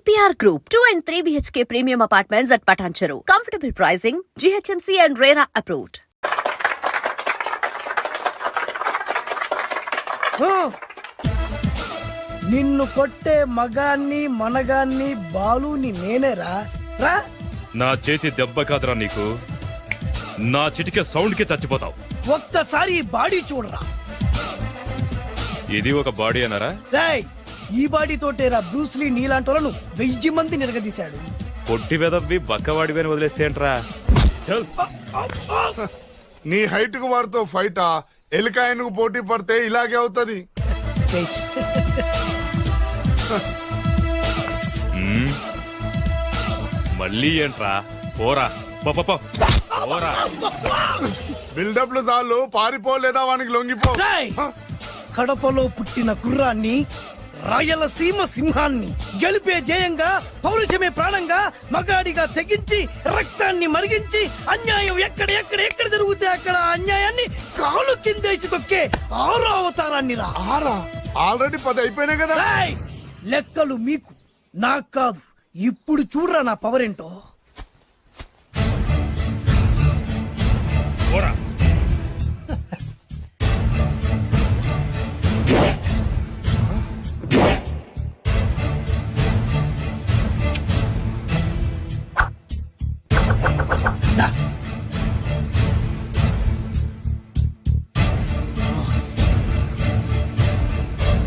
EPR Group, 2 and 3 BHK premium apartments at Patancheru. Comfortable pricing, GHMC and RERA approved. నిన్ను కొట్టే మగాన్ని మనగాన్ని బాలుని నేనేరా రా. నా చేతి దెబ్బ కాదురా నీకు, నా చిటికే సౌండ్ కి చచ్చిపోతావు. ఒక్కసారి ఈ బాడీ చూడరా. ఇది ఒక బాడీ అన్నారా? రేయ్, ఈ బాడీ తోటేరా బ్రూస్లీ నీలాంటోలను 1000 మంది నిరగదీశాడు. పొట్టి వెదవ్వి బక్కవాడివి అని వదిలేస్తే ఏంట్రా? చల్. నీ హైట్ కు వారితో ఫైటా? ఎలికాయనకు పోటీ పడితే ఇలాగే అవుతది. మళ్ళీ ఏంట్రా? పోరా పోరా. బిల్డప్లు చాలు, పారిపోలేదా వానికి లొంగిపో. రేయ్, కడపలో పుట్టిన కుర్రాన్ని, రాయలసీమ సింహాన్ని గెలిపే ధ్యేయంగా, పౌరుషమే ప్రాణంగా, మగాడిగా తెగించి రక్తాన్ని మరిగించి అన్యాయం ఎక్కడ ఎక్కడ ఎక్కడ జరుగుతే అక్కడ అన్యాయాన్ని కాలు కిందేసి తొక్కే 6వ అవతారాన్ని రా. ఆల్రెడీ 10 అయిపోయినాయి కదా. రేయ్, లెక్కలు మీకు నాకు కాదు. ఇప్పుడు చూడరా నా పవర్ ఏంటో. పోరా. దా.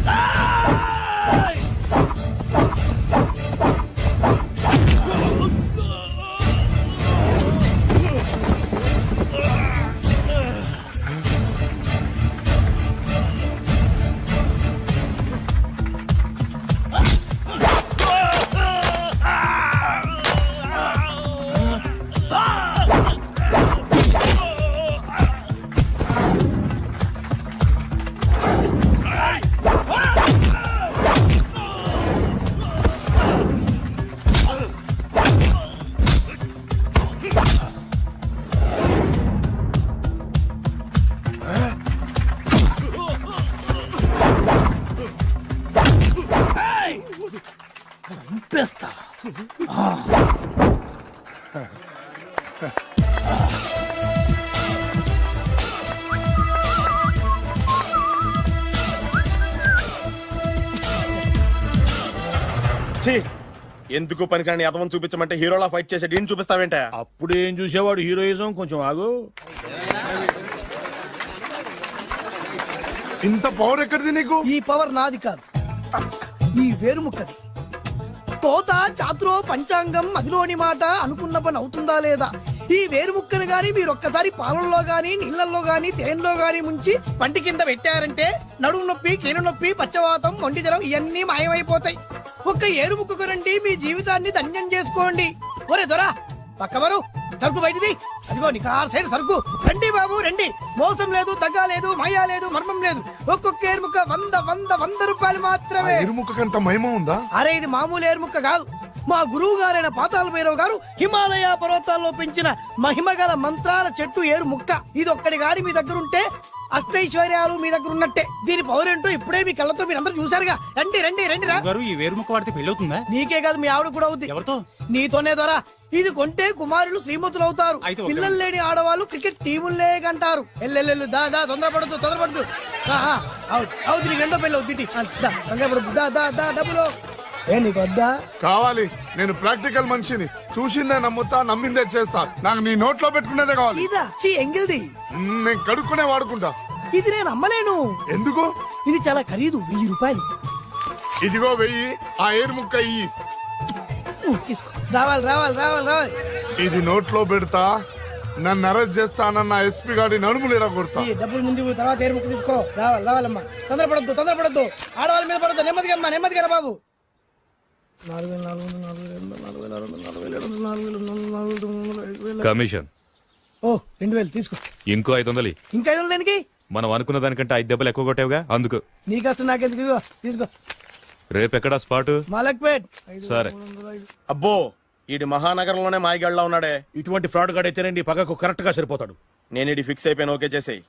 రేయ్! చంపేస్తా. ఎందుకు పనికిరాని అదవం చూపించమంటే హీరోలా ఫైట్ చేసే డీన్ చూపిస్తావేంట? అప్పుడేం చూసేవాడు హీరోయిజం. కొంచెం ఆగు. ఇంత పవర్ ఎక్కడిది నీకు? ఈ పవర్ నాది కాదు, ఈ వేరుముక్కది. తోత చాతురో పంచాంగం అదిలోని మాట అనుకున్న పని అవుతుందా లేదా? ఈ వేరుముక్కను గాని మీరు ఒక్కసారి పాలల్లో గాని నీళ్లలో గాని తేనెలో గాని ముంచి పంటి కింద పెట్టారంటే నడుము నొప్పి, కీలు నొప్పి, పచ్చవాతం, ఒంటి జ్వరం ఇవన్నీ మాయమైపోతాయి. ఒక్క ఏరుముక్కకు రండి, మీ జీవితాన్ని ధన్యం చేసుకోండి. ఒరే దొరా, పక్కవరు సరుకు బయటిది. అదిగో నీకు 6 సైడ్ సరుకు. రండి బాబు రండి. మోసం లేదు, దగ్గ లేదు, మాయా లేదు, మర్మం లేదు. ఒక్కొక్క ఏరుముక్క 100 రూపాయలు మాత్రమే. ఎరుముకంత మహిమ ఉందా? అరే, ఇది మామూలు ఏరుముక్క కాదు. మా గురువు గారైన పాతాళ భైరవ్ గారు హిమాలయ పర్వతాల్లో పెంచిన మహిమగల మంత్రాల చెట్టు ఏరుముక్క. ఇది ఒక్కడి గాని మీ దగ్గర ఉంటే అష్టైశ్వర్యాలు మీ దగ్గర ఉన్నట్టే. దీని పవర్ ఏంటో ఇప్పుడే మీ కళ్ళతో మీరు అందరూ చూసారుగా. రండి రండి రండి రా. ఈ వేరుముక్క వాడితే పెళ్ళవుతుందా? నీకే కాదు, మీ ఆవిడ కూడా అవుద్ది. ఎవరితో? నీతోనే ద్వారా. ఇది కొంటే కుమారులు శ్రీమంతులు అవుతారు. పిల్లలు లేని ఆడవాళ్ళు క్రికెట్ టీములే కంటారు. ఎల్లెల్లు దా తొందరపడద్దు. అవుతుంది, నీకు 2వ పెళ్ళి అవుతుంది. తొందరపడద్దు. దా డబ్బులు ఏ నీకు వద్దా? కావాలి. నేను ప్రాక్టికల్ మనిషిని. చూసిందే నమ్ముతా, నమ్మిందే చేస్తా. నాకు నీ నోట్లో పెట్టుకునేదే కావాలి. ఇదా ఎంగిల్ది. నేను కడుక్కునే వాడుకుంటా. ఇది నేను అమ్మలేను. ఎందుకు? ఇది చాలా ఖరీదు, 1000 రూపాయలు. ఇదిగో 1000. ఆ ఏరుముక్క ఇయ్యి. తీసుకో. రావాలి. ఇది నోట్లో పెడతా, నన్ను అరెస్ట్ చేస్తానన్న ఎస్పీ గారి నడుములు ఇలా కొడతా. ఈ డబ్బులు ముందు, తర్వాత ఏరుముక్క తీసుకో. రావాలమ్మా. తొందరపడద్దు. ఆడవాళ్ళ మీద పడద్దు. నెమ్మదిగా రా బాబు. 4,000 కమిషన్. ఓ 2,000 తీసుకో. ఇంకో 500. ఇంకా 500 దేనికి? మనం అనుకున్న దానికంటే 5 దెబ్బలు ఎక్కువ కొట్టావుగా, అందుకు. నీ కష్టం నాకెందుకు? ఇదిగో తీసుకో. రేపెక్కడా స్పాట్? మలక్పేట్. సరే. అబ్బో, ఈడి మహానగరంలోనే మాయగాళ్ళ ఉన్నాడే. ఇటువంటి ఫ్రాడ్ గాడు అయితేనండి పగకు కరెక్ట్ గా సరిపోతాడు. నేను ఇది ఫిక్స్ అయిపోయాను. ఓకే చేసేయి.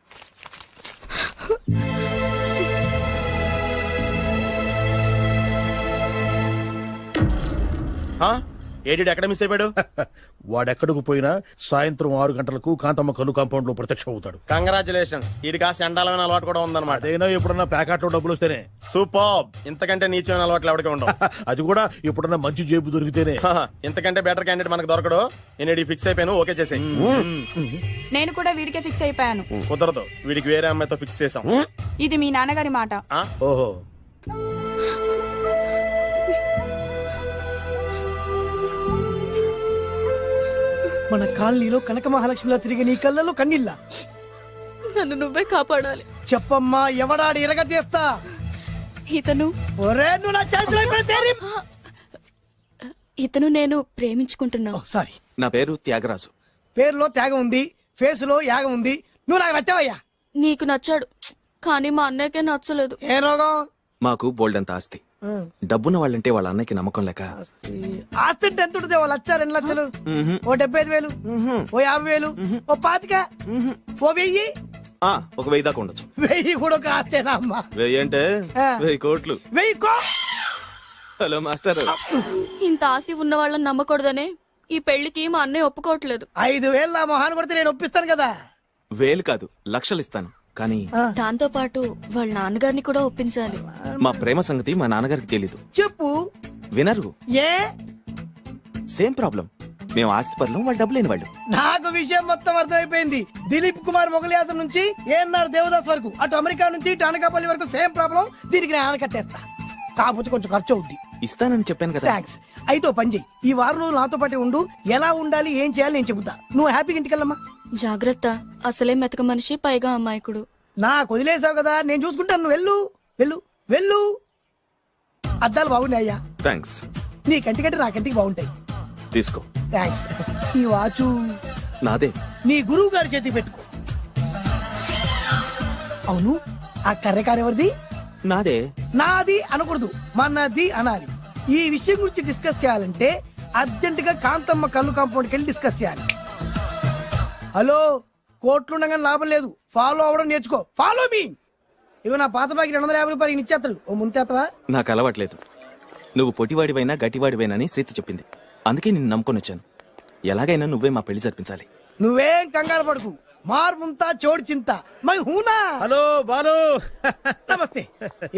ఏడి ఎక్కడ మిస్ అయిపోయాడు? వాడెక్కడికి పోయినా సాయంత్రం 6 గంటలకు కాంతమ్మ కల్లు కాంపౌండ్ లో ప్రత్యక్షం అవుతాడు. కంగ్రాచులేషన్స్, వీడికి ఆ సెండాలమైన అలవాటు కూడా ఉందన్నమాట. అదైనా ఎప్పుడన్నా ప్యాకెట్లో డబ్బులు వస్తేనే. సూపర్, ఇంతకంటే నీచమైన అలవాట్లు ఎవరికి ఉండవు. అది కూడా ఎప్పుడన్నా మంచి జేబు దొరికితేనే. ఇంతకంటే బెటర్ క్యాండిడేట్ మనకు దొరకడు. నేను ఫిక్స్ అయిపోయాను, ఓకే చేసేయి. నేను కూడా వీడికే ఫిక్స్ అయిపోయాను. కుదరదు, వీడికి వేరే అమ్మాయితో ఫిక్స్ చేసాం. ఇది మీ నాన్నగారి మాట. ఓహో, మన కాలనీలో కనక మహాలక్ష్మిలా తిరిగి నీ కళ్ళలో కన్నీళ్ళ. నన్ను నువ్వే కాపాడాలి. చెప్పమ్మా, ఎవడాడి ఎరగ తీస్తా. ఇతను ఒరే నువ్వు నా చేతిలో పెడితేరి. ఇతను నేను ప్రేమించుకుంటున్నావు. ఓ, సారీ. నా పేరు త్యాగరాజు. పేరులో త్యాగం ఉంది, ఫేస్ లో యాగం ఉంది. నువ్వు నాకు నచ్చావయ్యా. నీకు నచ్చాడు, కానీ మా అన్నయ్యకే నచ్చలేదు. ఏ రోగం? మాకు బోల్డంత ఆస్తి. డబ్బున్న వాళ్ళంటే వాళ్ళ అన్నయ్యకి నమ్మకం లేక ఆస్తి అంటే ఎంత ఉంటుంది? ఓ 1,00,000, 2 లక్షలు, ఓ 75,000, ఓ 50,000, ఓ 25, ఓ 1000. ఒక 1000 దాకా ఉండొచ్చు. 1000 కూడా ఒక ఆస్తేనా అమ్మా? 1000 అంటే ఆ. 1000 కోట్లు. 1000 హలో మాస్టర్. ఇంత ఆస్తి ఉన్న వాళ్ళని నమ్మకూడదనే ఈ పెళ్లికి మా అన్నయ్య ఒప్పుకోవట్లేదు. 5,000 నా మొహాన్ని కొడితే నేను ఒప్పిస్తాను కదా. 1000 కాదు, లక్షలు ఇస్తాను. కానీ దాంతో పాటు వాళ్ళ నాన్నగారిని కూడా ఒప్పించాలి. మా ప్రేమ సంగతి మా నాన్నగారికి తెలీదు. చెప్పు. వినరు. ఏ? Same problem. మేము ఆస్తి పరులం, వాళ్ళు డబ్బు లేని వాళ్ళు. నాకు విషయం మొత్తం అర్థమైపోయింది. దిలీప్ కుమార్ మొగలియాసం నుంచి ఏఎన్ఆర్ దేవదాస్ వరకు, అటు అమెరికా నుంచి ఇటు అనకాపల్లి వరకు సేమ్ ప్రాబ్లం. దీనికి నేను ఆనకట్టేస్తా, కాకపోతే కొంచెం ఖర్చు అవుద్ది. ఇస్తానని చెప్పాను కదా. థ్యాంక్స్. అయితే ఓ పని చెయ్యి, ఈ వారం రోజులు నాతో పాటు ఉండు. ఎలా ఉండాలి, ఏం చేయాలి నేను చెబుతా. నువ్వు హ్యాపీగా ఇంటికెళ్ళమ్మా. జాగ్రత్త, అసలే మెతక మనిషి, పైగా అమాయకుడు. నాకు వదిలేసావు కదా, నేను చూసుకుంటాను. నువ్వు వెళ్ళు వెళ్ళు వెళ్ళు. అద్దాలు బాగున్నాయ్యా. థ్యాంక్స్. నీ కంటికంటే నా కంటికి బాగుంటాయి. తీసుకో. థ్యాంక్స్. ఈ వాచు నాదే. నీ గురువు గారి చేతికి పెట్టుకో. అవును, ఆ కర్రెకారు ఎవరిది? నాదే. నాది అనకూడదు, మనది అనాలి. ఈ విషయం గురించి డిస్కస్ చేయాలంటే అర్జెంట్ గా కాంతమ్మ కళ్ళు కాంపౌండ్కి వెళ్ళి డిస్కస్ చేయాలి. హలో, కోట్లుండగానే లాభం లేదు. ఫాలో అవ్వడం నేర్చుకో. Follow me. ఇవి నా పాత బాకి 250 రూపాయలు ఇచ్చేస్తాడు. ఓ ముంతేత్తవా? నాకు అలవాట్లేదు. నువ్వు పొటివాడివైనా గట్టివాడివైనా అని సేతి చెప్పింది. అందుకే నిన్ను నమ్ముకొని వచ్చాను. ఎలాగైనా నువ్వే మా పెళ్లి జరిపించాలి. నువ్వేం కంగారు పడుకు. మార్ ముంతా చోడు చింత మై హూనా. హలో బాలు. నమస్తే.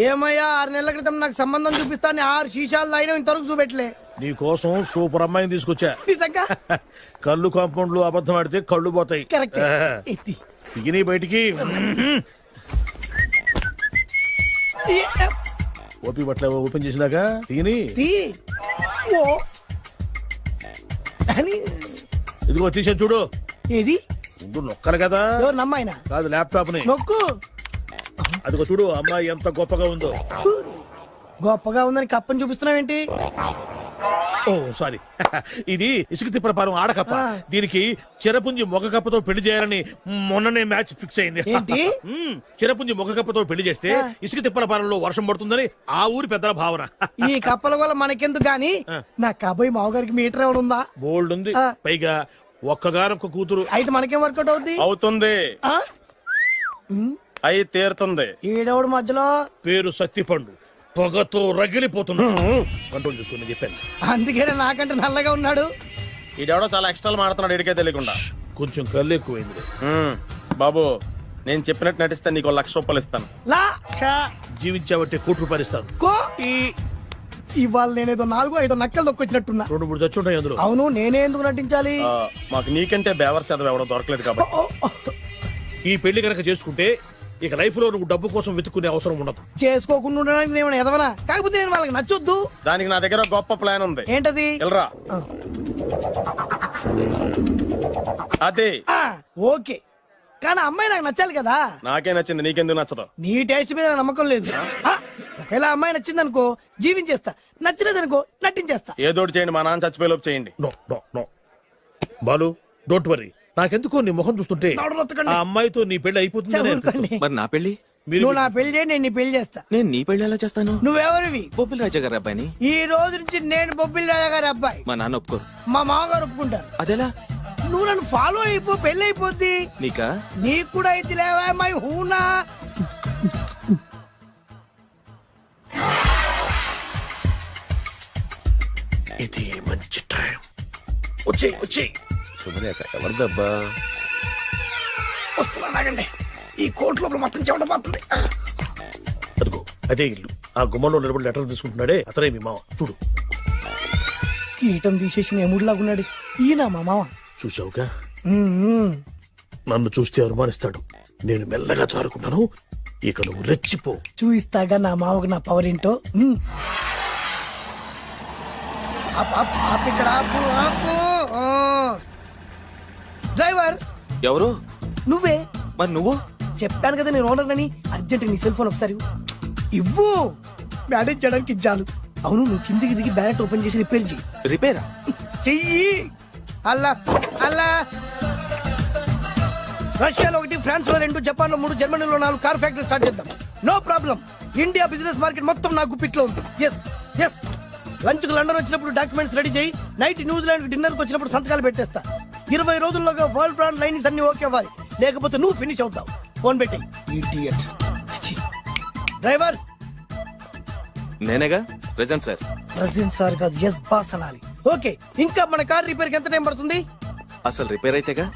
ఏమయ్యా, 6 నెలల క్రితం నాకు సంబంధం చూపిస్తాను 6 శీషాలు అయినా ఇంతవరకు చూపెట్టలే. నీ కోసం సూపర్ అమ్మాయిని తీసుకొచ్చా. నిజంగా? కళ్ళు కాంపౌండ్ లో అబద్ధం ఆడితే కళ్ళు పోతాయి. కరెక్ట్. ఎత్తి దిగిని బయటికి. ఓపి బట్ల ఓపెన్ చేసినాక దిగిని. తీ. ఓ అని. ఇదిగో తీసే చూడు. ఏది? ముందు నొక్కరు కదా. ఎవరు నమ్మాయినా? కాదు, ల్యాప్టాప్ ని నొక్కు. అదిగో చూడు, అమ్మాయి ఎంత గొప్పగా ఉందో. గొప్పగా ఉందని కప్పని చూపిస్తున్నావేంటి? ఓ సారీ. ఇది ఇసుక తిప్పల పారం ఆడకప్ప. దీనికి చిరపుంజి మొగ కప్పతో పెళ్లి చేయాలని మొన్ననే మ్యాచ్ ఫిక్స్ అయింది. ఏంటి? చిరపుంజి మొగ కప్పతో పెళ్లి చేస్తే ఇసుక తిప్పల పారంలో వర్షం పడుతుందని ఆ ఊరి పెద్దల భావన. ఈ కప్పల వల్ల మనకెందుకు గాని, నా కాబోయే మావగారికి మీటర్ ఎవడు ఉందా? బోల్డ్ ఉంది. పైగా ఒక్కగారొక్క కూతురు. అయితే మనకేం వర్కౌట్ అవుద్ది? అవుతుంది, ఆ? అయి తీరుతుంది. ఈడెవడు మధ్యలో? పేరు సత్తిపండు. పొగతో రగిలిపోతున్నా. కంట్రోల్ చేసుకోండి చెప్పాను. అందుకే నాకంటే నల్లగా ఉన్నాడు. ఈడెవడో చాలా ఎక్స్ట్రా మాడుతున్నాడు, ఇడికే తెలియకుండా. కొంచెం కళ్ళు ఎక్కువైంది. బాబు, నేను చెప్పినట్టు నటిస్తే నీకు 1,00,000 రూపాయలు ఇస్తాను. లా జీవించాబట్టే ₹1,00,000 ఇస్తాను. కో. ఇవాళ నేనేదో 4-5 నక్కలు దొక్కొచ్చినట్టున్నా. 2-3 చచ్చుంటాయి అందులో. అవును, నేనే ఎందుకు నటించాలి? మాకు నీకంటే బేవర్ శాతం ఎవడో దొరకలేదు కాబట్టి. ఈ పెళ్లి కనుక చేసుకుంటే ఇక లైఫ్ లో నువ్వు డబ్బు కోసం వెతుక్కునే అవసరం ఉండదు. చేసుకోకుండా ఉండడానికి నేను ఎదవనా? కాకపోతే నేను వాళ్ళకి నచ్చొద్దు. దానికి నా దగ్గర గొప్ప ప్లాన్ ఉంది. ఏంటది? వెళ్ళరా. అదే. ఓకే, కానీ అమ్మాయి నాకు నచ్చాలి కదా. నాకే నచ్చింది, నీకెందుకు నచ్చదు? నీ టేస్ట్ మీద నాకు నమ్మకం లేదు. ఒకవేళ అమ్మాయి నచ్చింది అనుకో జీవించేస్తా, నచ్చలేదనుకో నటించేస్తా. ఏదోటి చేయండి, మా నాన్న చచ్చిపోయేలోపు చేయండి. No no no Balu, don't worry. నాకెందుకో నీ ముఖం చూస్తుంటే ఆ అమ్మాయితో నీ పెళ్లి అయిపోతుంది. మరి నా పెళ్లి? నువ్వు నా పెళ్లి చేయి, నేను నీ పెళ్లి చేస్తా. నేను నీ పెళ్లి ఎలా చేస్తాను? నువ్వెవరివి? బొబ్బిలి రాజా గారి అబ్బాయిని. ఈ రోజు నుంచి నేను బొబ్బిలి రాజా గారి అబ్బాయి. మా నాన్న ఒప్పుకోరు. మా మామగారు ఒప్పుకుంటారు. అదెలా? నువ్వు నన్ను ఫాలో అయిపో, పెళ్లి అయిపోద్ది. నీకా? నీకు కూడా అయితే లేవా మై హూనా. ఇది మంచి టైం. వచ్చేయ్ వచ్చేయ్. శుభలేఖ ఎవరిదబ్బా? వస్తున్నా నాగండి. ఈ కోర్టు లోపల మొత్తం చెమట పోతుంది. అదిగో అదే ఇల్లు. ఆ గుమ్మంలో నిలబడి లెటర్ తీసుకుంటున్నాడే అతనే మీ మామ. చూడు. కిరీటం తీసేసిన ఎముడిలాగున్నాడు. ఈయన మా మామ. చూసావుగా, నన్ను చూస్తే అనుమానిస్తాడు. నేను మెల్లగా జారుకున్నాను. ఇక నువ్వు రెచ్చిపో. చూయిస్తాగా నా మామకు నా పవర్ ఏంటో. ఇక్కడ ఆపు, ఆపు. ఆ. డ్రైవర్ ఎవరు? నువ్వే. మరి నువ్వు? చెప్పాను కదా నేను ఓనర్ అని. అర్జెంట్ నీ సెల్ ఫోన్ ఒకసారి ఇవ్వు. మేనేజ్ చేయడానికి ఇచ్చాను. అవును, నువ్వు కిందికి దిగి బ్యాలెట్ ఓపెన్ చేసి రిపేర్ చెయ్యి. రిపేరా? చెయ్యి. అల్లా అల్లా. రష్యాలో 1, ఫ్రాన్స్ లో 2, జపాన్ లో 3, జర్మనీలో 4 కార్ ఫ్యాక్టరీ స్టార్ట్ చేద్దాం. No problem. India business market మొత్తం నా గుప్పిట్లో ఉంది. Yes yes. లంచ్ కు లండన్ వచ్చినప్పుడు డాక్యుమెంట్స్ రెడీ చేయి. నైట్ న్యూజిలాండ్ డిన్నర్ కు వచ్చినప్పుడు సంతకాలు పెట్టేస్తా. 20 రోజుల్లోగా వరల్డ్ బ్రాండ్ లైన్స్ అన్ని ఓకే అవ్వాలి. లేకపోతే నువ్వు ఫినిష్ అవుతావు. ఫోన్ పెట్టి. ఇడియట్. డ్రైవర్. నేనేగా ప్రెజెంట్ సార్. ప్రెసిడెంట్ సార్ కాదు, ఎస్ బాస్ అనాలి. ఓకే, ఇంకా మన కార్ రిపేర్ కి ఎంత టైం పడుతుంది? అసలు రిపేర్ అయితేగా.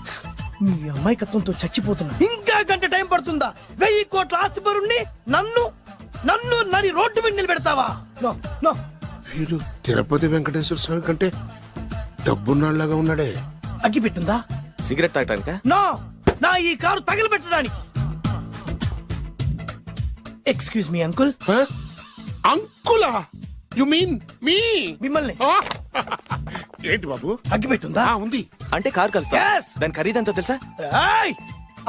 మీ అమాయకత్వంతో చచ్చిపోతున్నా. ఇంకా గంట టైం పడుతుందా? 1000 కోట్ల ఆస్తి పరుణ్ణి నన్ను నన్ను నరి రోడ్డు మీద నిలబెడతావా? No no. వీడు తిరుపతి వెంకటేశ్వర స్వామి కంటే డబ్బున్నాళ్ళగా ఉన్నాడే. అగ్గి పెట్టుందా? సిగరెట్ తాగటానికా? నో, నా ఈ కారు తగలబెట్టడానికి. Excuse me uncle. అంకులా? You mean me? మిమ్మల్ని. ఏంటి బాబు? అగ్గి పెట్టుందా? ఉంది. అంటే కార్ కలుస్తా. Yes. దాని ఖరీదంతా తెలుసా? ఏయ్!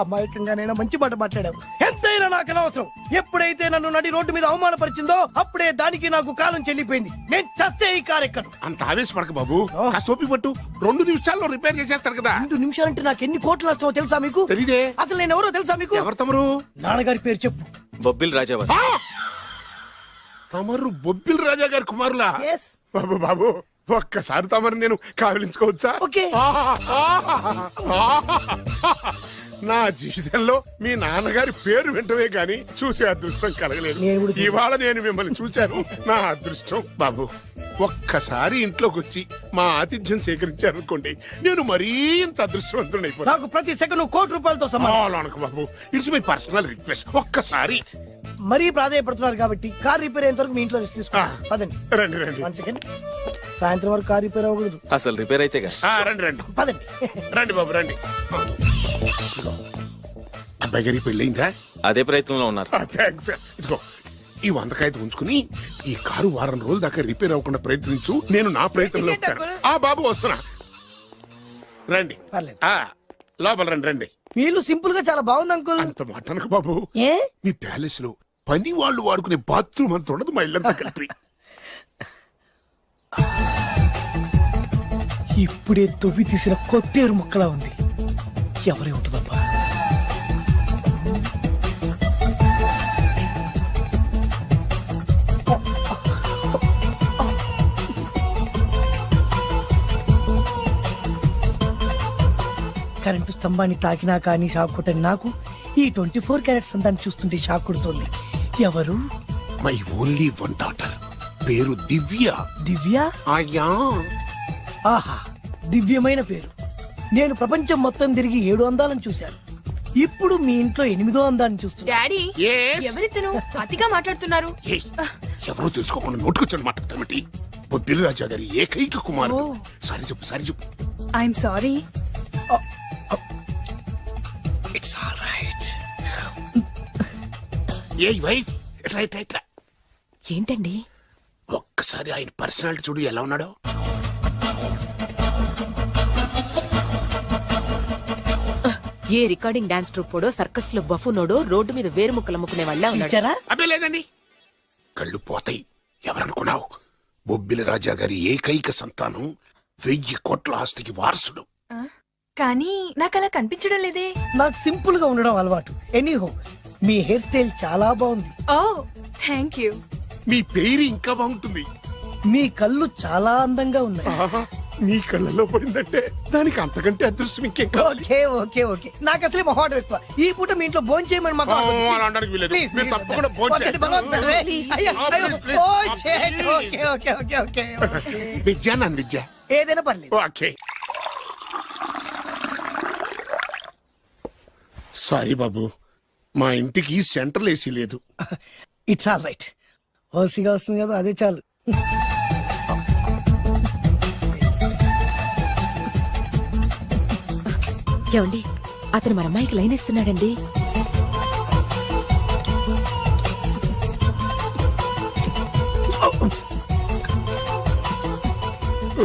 అమాయకంగానైనా మంచి మాట మాట్లాడావు. ఎంతైనా నాకు అనవసరం. ఎప్పుడైతే నన్ను నడి రోడ్డు మీద అవమానపరిచిందో అప్పుడే దానికి నాకు కాలం చెల్లిపోయింది. నేను చస్తే ఈ కారు ఎక్కను. అంత ఆవేశపడక బాబు. కాస్త ఓపిక పట్టు. 2 నిమిషాల్లో రిపేర్ చేసేస్తారు కదా. 2 నిమిషాలంటే నాకు ఎన్ని కోట్ల నష్టమో తెలుసా మీకు? తెలీదే. అసలు నేను ఎవరో తెలుసా మీకు? ఎవరు తమరు? నాన్నగారి పేరు చెప్పు. బొబ్బిల్ రాజావారి. తమరు బొబ్బిల్ రాజా గారి కుమారులా? ఎస్. బాబు బాబు, ఒక్కసారి తమరు నేను కావలించుకోవచ్చా? ఓకే. నా జీవితంలో మీ నాన్నగారి పేరు వింటమే గాని చూసే అదృష్టం కలగలేదు. నేను కూడా ఇవాళ నేను మిమ్మల్ని చూశాను. నా అదృష్టం. బాబు, ఒక్కసారి ఇంట్లోకి వచ్చి మా ఆతిథ్యం సేకరించారనుకోండి, నేను మరీ ఇంత అదృష్టవంతుడైపోతాను. నాకు ప్రతి సెకండ్ ₹1,00,00,000 సమానం. బాబు, ఇట్స్ మై పర్సనల్ రిక్వెస్ట్. ఒక్కసారి. మరీ ప్రాధాయపడుతున్నారు కాబట్టి కార్ రిపేర్ అయ్యేంత వరకు మీ ఇంట్లో రెస్ట్ తీసుకోండి. పదండి. రండి రండి. 1 సెకండ్. సాయంత్రం వరకు కార్ రిపేర్ అవ్వకూడదు. అసలు రిపేర్ అయితేగా. రండి రండి. పదండి. రండి బాబు రండి. అబ్బాయి గారి పెళ్ళయిందా? అదే ప్రయత్నంలో ఉన్నారు. థ్యాంక్స్. ఇదిగో ఈ 100 కాగితం ఉంచుకుని ఈ కారు వారం రోజుల దాకా రిపేర్ అవ్వకుండా ప్రయత్నించు. నేను నా ప్రయత్నంలో ఉంటాను. బాబు వస్తున్నా. రండి. పర్లేదు. లోపల రండి రండి. వీళ్ళు సింపుల్ గా చాలా బాగుంది అంకుల్. అంత మాట అనకు బాబు. ఏ? మీ ప్యాలెస్ లో పని వాళ్ళు వాడుకునే బాత్రూమ్ అంత ఉండదు. మా ఇల్లంతా కలిపి. ఇప్పుడే తొవ్వి తీసిన కొత్తేరు ముక్కలా ఉంది. ఎవరే ఉంటుందబ్బా? కరెంటు స్తంభాన్ని తాకినా కానీ షాక్ కొట్టని నాకు ఈ 24 క్యారెట్స్ అందాన్ని చూస్తుంటే షాక్ కొడుతోంది. ఎవరు? My only 1 daughter. పేరు దివ్య. దివ్య? అయ్యా. ఆహా, దివ్యమైన పేరు. నేను ప్రపంచం మొత్తం తిరిగి 7 అందాలను చూశాను. ఇప్పుడు మీ ఇంట్లో 8వ అందాన్ని చూస్తున్నా. Daddy, Yes? ఎవరితను అతిగా మాట్లాడుతున్నారు? ఏయ్, ఎవరో తెలుసుకోకుండా నోటుకొచ్చాడు మాట్లాడతామటి. బొబ్బిలి రాజా గారి ఏకైక కుమారుడు. సారీ చెప్పు, సారీ చెప్పు. I'm sorry. It's all right. A wife, ఎట్లా ఎట్లా ఎట్లా. ఏంటండి? ఒక్కసారి ఆయన పర్సనాలిటీ చూడు ఎలా ఉన్నాడో. ఏ రికార్డింగ్ డాన్స్ ట్రూపోడో సర్కస్ లో బఫునోడో రోడ్డు మీద వేరుముక్కలు అమ్ముకునే వాళ్ళ ఉన్నాడు. ఇచ్చారా? అబ్బే లేదండి. కళ్ళు పోతాయి. ఎవరనుకున్నావు? బొబ్బిలి రాజా గారి ఏకైక సంతానం, 1000 కోట్ల ఆస్తికి వారసుడు. కానీ నాకు అలా కనిపించడం లేదే. నాకు సింపుల్ గా ఉండడం అలవాటు. ఎనీహో, మీ హెయిర్ స్టైల్ చాలా బాగుంది. ఓ థ్యాంక్ యూ. మీ పేరు ఇంకా బాగుంటుంది. మీ కళ్ళు చాలా అందంగా ఉన్నాయి. ఆహా, నీ కళ్ళల్లో పడిందంటే దానికి అంతకంటే అదృష్టం ఇంకేం కావాలి. ఓకే ఓకే ఓకే నాకు అసలే మొహాటం ఎక్కువ. ఈ పూట మీ ఇంట్లో భోజనం చేయమని మాత్రం అనవద్దు. అలా అనడానికి వీలేదు. Please, మీరు please, తప్పకుండా వద్దండి. భోంచేయండి. వద్దండి, బలవంతం పెట్టండి. Please. అయ్యో, అయ్యో. Please, please. ఓ, shit. Okay okay okay okay okay. Vidya నన్ను విద్య. ఏదైనా పర్లేదు. ఓకే. సారీ బాబు, మా ఇంటికి సెంట్రల్ ఏసీ లేదు. It's all right. ఓసిగా వస్తుంది కదా, అదే చాలు. ఏమండి అతను మన అమ్మాయికి లైన్ ఇస్తున్నాడండి.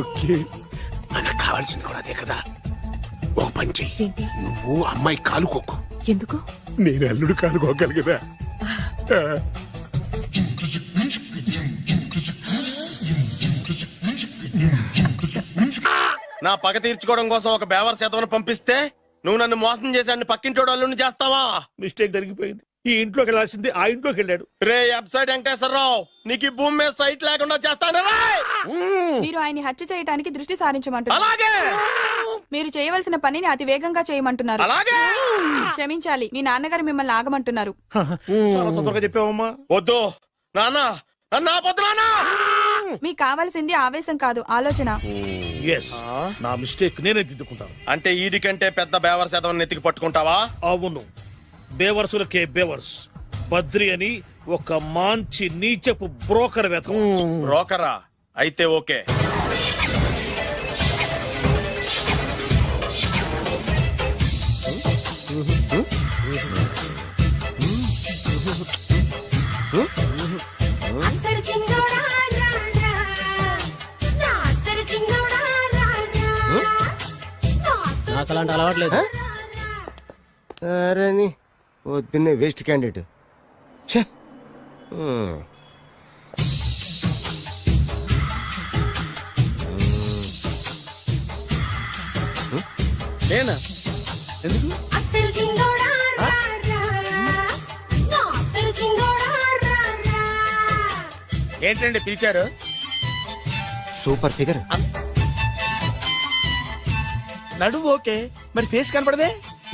ఓకే, మనకు కావాల్సింది కూడా అదే కదా. ఒక పని చెయ్యి, ఏంటి? నువ్వు అమ్మాయి కాలు కొక్కు, ఎందుకు? నేను అల్లుడు కాలు కొక్కాలి కదా. నా పగ తీర్చుకోవడం కోసం ఒక బేవర్ శాతం పంపిస్తే నువ్వు నన్ను మోసం చేశాన్ని పక్కింటోడు అల్లుని చేస్తావా? మిస్టేక్ జరిగిపోయింది. ఈ ఇంట్లోకి వెళ్ళాల్సింది ఆ ఇంట్లోకి వెళ్ళాడు. రే వెబ్సైట్ వెంకటేశ్వరరావు, నీకు ఈ భూమి మీద సైట్ లేకుండా చేస్తాను రే. మీరు ఆయన్ని హత్య చేయడానికి దృష్టి సారించమంటున్నారు. అలాగే మీరు చేయవలసిన పనిని అతి వేగంగా చేయమంటున్నారు. అలాగే. క్షమించాలి, మీ నాన్నగారు మిమ్మల్ని ఆగమంటున్నారు. చాలా తొందరగా చెప్పావమ్మా. వద్దు నాన్న, నన్ను ఆపొద్దు నాన్న. మీకు కావాల్సింది ఆవేశం కాదు, ఆలోచన. ఎస్, నా మిస్టేక్ నేనే దిద్దుకుంటాను. అంటే ఈడి కంటే పెద్ద బేవర్ శాతం నెత్తికి పట్టుకుంటావా? అవును, బేవర్సులకే బేవర్స్. బద్రి అని ఒక మంచి నీచపు బ్రోకర్ వేతం. బ్రోకరా? అయితే ఓకే. నాకు అలాంటి అలవాట్లేదు. అరే పొద్దున్నే వేస్ట్ క్యాండిడేట్. నేనా? ఎందుకు? ఏంటండి పిలిచారు? Super figure. నడువు ఓకే, మరి ఫేస్ కనపడదే.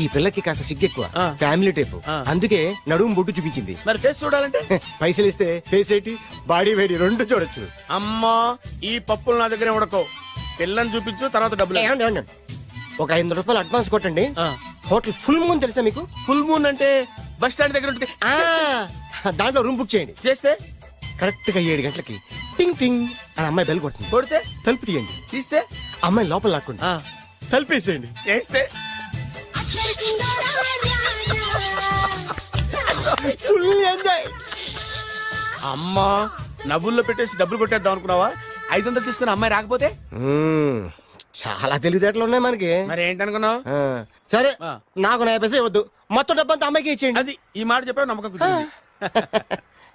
ఈ పిల్లకి కాస్త సిగ్గెక్కువ, ఫ్యామిలీ టైప్. అందుకే నడుము బొట్టు చూపించింది. మరి ఫేస్ చూడాలంటే పైసలు ఇస్తే ఫేస్ ఏంటి బాడీ వేడి రెండు చూడొచ్చు. అమ్మా, ఈ పప్పులు నా దగ్గర ఉడకో. పిల్లని చూపించు, తర్వాత డబ్బులు. ఏమండి, ఏమండి? ఒక 500 రూపాయలు అడ్వాన్స్ కొట్టండి. హోటల్ ఫుల్ మూన్ తెలుసా మీకు? ఫుల్ మూన్ అంటే బస్ స్టాండ్ దగ్గర ఉంటుంది. దాంట్లో రూమ్ బుక్ చేయండి. చేస్తే కరెక్ట్ గా 7 గంటలకి టింగ్ టింగ్ అని అమ్మాయి బెల్ కొట్టింది. కొడితే తలుపు తీయండి. తీస్తే అమ్మాయి లోపల లాక్కుండి తలుపేసేయండి. చేస్తే ఫుల్ ఎంజాయ్. అమ్మా, నవ్వుల్లో పెట్టేసి డబ్బులు కొట్టేద్దాం అనుకున్నావా? 500 తీసుకుని అమ్మాయి రాకపోతే? చాలా తెలివితేటలు ఉన్నాయి మనకి. మరి ఏంటనుకున్నావు? సరే, నాకు 50 పైసే వద్దు, మొత్తం డబ్బంతా అమ్మాయికి ఇచ్చేయండి. అది ఈ మాట చెప్పావు, నమ్మకం కుదిరింది.